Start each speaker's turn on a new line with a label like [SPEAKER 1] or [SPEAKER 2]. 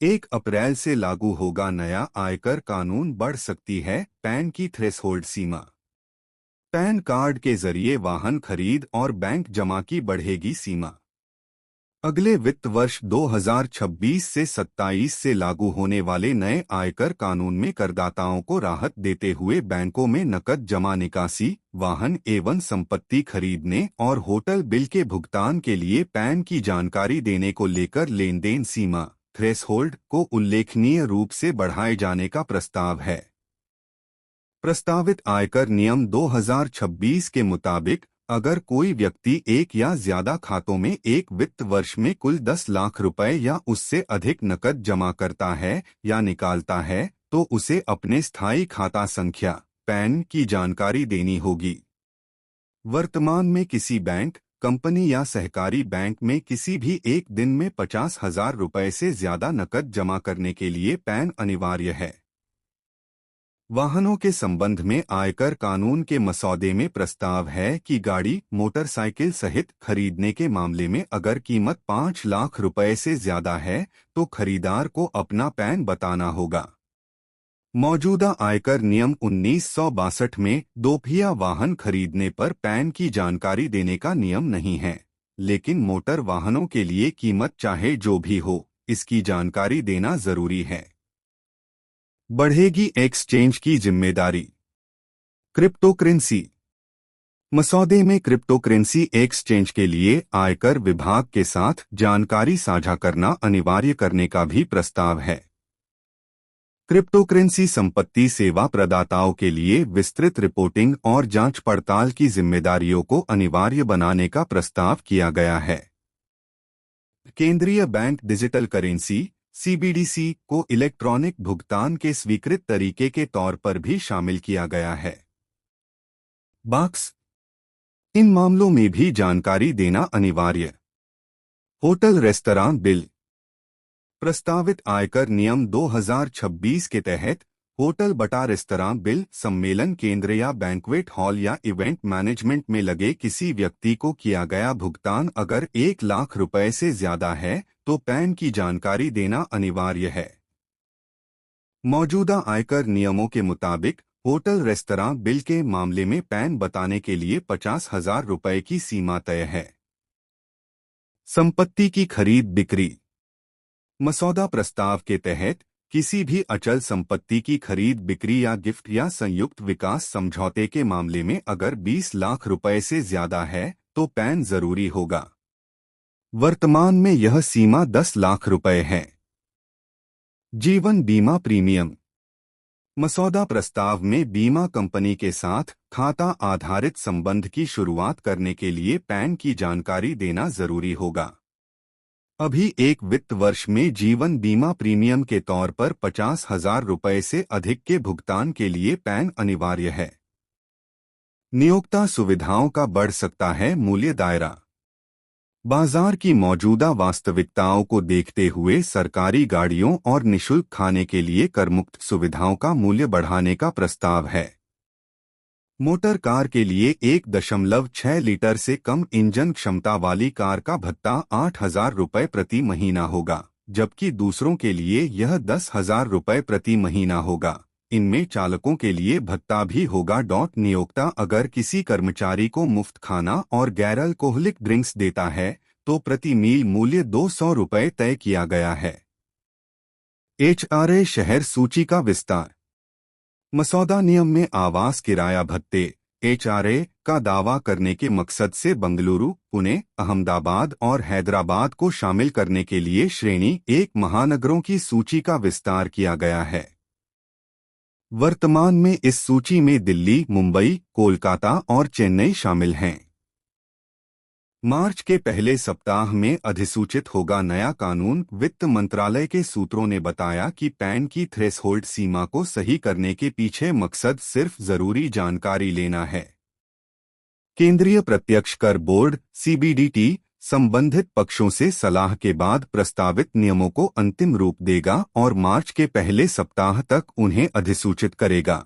[SPEAKER 1] 1 अप्रैल से लागू होगा नया आयकर कानून। बढ़ सकती है पैन की थ्रेशोल्ड सीमा। पैन कार्ड के जरिए वाहन खरीद और बैंक जमा की बढ़ेगी सीमा। अगले वित्त वर्ष 2026 से 27 से लागू होने वाले नए आयकर कानून में करदाताओं को राहत देते हुए बैंकों में नकद जमा निकासी, वाहन एवं संपत्ति खरीदने और होटल बिल के भुगतान के लिए पैन की जानकारी देने को लेकर लेन देन सीमा थ्रेशोल्ड को उल्लेखनीय रूप से बढ़ाए जाने का प्रस्ताव है। प्रस्तावित आयकर नियम 2026 के मुताबिक अगर कोई व्यक्ति एक या ज्यादा खातों में एक वित्त वर्ष में कुल 10 लाख रुपए या उससे अधिक नकद जमा करता है या निकालता है तो उसे अपने स्थायी खाता संख्या पैन की जानकारी देनी होगी। वर्तमान में किसी बैंक, कंपनी या सहकारी बैंक में किसी भी एक दिन में 50,000 रुपए से ज्यादा नकद जमा करने के लिए पैन अनिवार्य है। वाहनों के संबंध में आयकर कानून के मसौदे में प्रस्ताव है कि गाड़ी, मोटरसाइकिल सहित खरीदने के मामले में अगर कीमत 5 लाख रुपए से ज्यादा है तो खरीदार को अपना पैन बताना होगा। मौजूदा आयकर नियम 1962 में दोपहिया वाहन खरीदने पर पैन की जानकारी देने का नियम नहीं है, लेकिन मोटर वाहनों के लिए कीमत चाहे जो भी हो, इसकी जानकारी देना जरूरी है। बढ़ेगी एक्सचेंज की जिम्मेदारी। क्रिप्टोकरेंसी। मसौदे में क्रिप्टोकरेंसी एक्सचेंज के लिए आयकर विभाग के साथ जानकारी साझा करना अनिवार्य करने का भी प्रस्ताव है। क्रिप्टोकरेंसी संपत्ति सेवा प्रदाताओं के लिए विस्तृत रिपोर्टिंग और जांच पड़ताल की जिम्मेदारियों को अनिवार्य बनाने का प्रस्ताव किया गया है। केंद्रीय बैंक डिजिटल करेंसी (CBDC) को इलेक्ट्रॉनिक भुगतान के स्वीकृत तरीके के तौर पर भी शामिल किया गया है। बॉक्स। इन मामलों में भी जानकारी देना अनिवार्य। Hotel restaurant bill. प्रस्तावित आयकर नियम 2026 के तहत होटल बटा रेस्तरां बिल सम्मेलन केंद्र या बैंक्वेट हॉल या इवेंट मैनेजमेंट में लगे किसी व्यक्ति को किया गया भुगतान अगर 1 लाख रुपए से ज्यादा है तो पैन की जानकारी देना अनिवार्य है। मौजूदा आयकर नियमों के मुताबिक होटल रेस्तरां बिल के मामले में पैन बताने के लिए 50,000 रुपए की सीमा तय है। संपत्ति की खरीद बिक्री। मसौदा प्रस्ताव के तहत किसी भी अचल संपत्ति की खरीद बिक्री या गिफ्ट या संयुक्त विकास समझौते के मामले में अगर 20 लाख रुपए से ज्यादा है तो पैन जरूरी होगा। वर्तमान में यह सीमा 10 लाख रुपए है। जीवन बीमा प्रीमियम। मसौदा प्रस्ताव में बीमा कंपनी के साथ खाता आधारित संबंध की शुरुआत करने के लिए पैन की जानकारी देना जरूरी होगा। अभी एक वित्त वर्ष में जीवन बीमा प्रीमियम के तौर पर 50,000 रुपए से अधिक के भुगतान के लिए पैन अनिवार्य है। नियोक्ता सुविधाओं का बढ़ सकता है मूल्य दायरा। बाजार की मौजूदा वास्तविकताओं को देखते हुए सरकारी गाड़ियों और निशुल्क खाने के लिए करमुक्त सुविधाओं का मूल्य बढ़ाने का प्रस्ताव है। मोटर कार के लिए 1.6 लीटर से कम इंजन क्षमता वाली कार का भत्ता 8,000 रुपये प्रति महीना होगा, जबकि दूसरों के लिए यह 10,000 रुपये प्रति महीना होगा। इनमें चालकों के लिए भत्ता भी होगा। नियोक्ता अगर किसी कर्मचारी को मुफ्त खाना और गैर अल्कोहलिक ड्रिंक्स देता है तो प्रति मील मूल्य 200 रुपये तय किया गया है। HRA शहर सूची का विस्तार। मसौदा नियम में आवास किराया भत्ते HRA का दावा करने के मकसद से बंगलुरु, पुणे, अहमदाबाद और हैदराबाद को शामिल करने के लिए श्रेणी 1 महानगरों की सूची का विस्तार किया गया है। वर्तमान में इस सूची में दिल्ली, मुंबई, कोलकाता और चेन्नई शामिल हैं। मार्च के पहले सप्ताह में अधिसूचित होगा नया कानून। वित्त मंत्रालय के सूत्रों ने बताया कि पैन की थ्रेशोल्ड सीमा को सही करने के पीछे मकसद सिर्फ जरूरी जानकारी लेना है। केंद्रीय प्रत्यक्ष कर बोर्ड (CBDT) संबंधित पक्षों से सलाह के बाद प्रस्तावित नियमों को अंतिम रूप देगा और मार्च के पहले सप्ताह तक उन्हें अधिसूचित करेगा।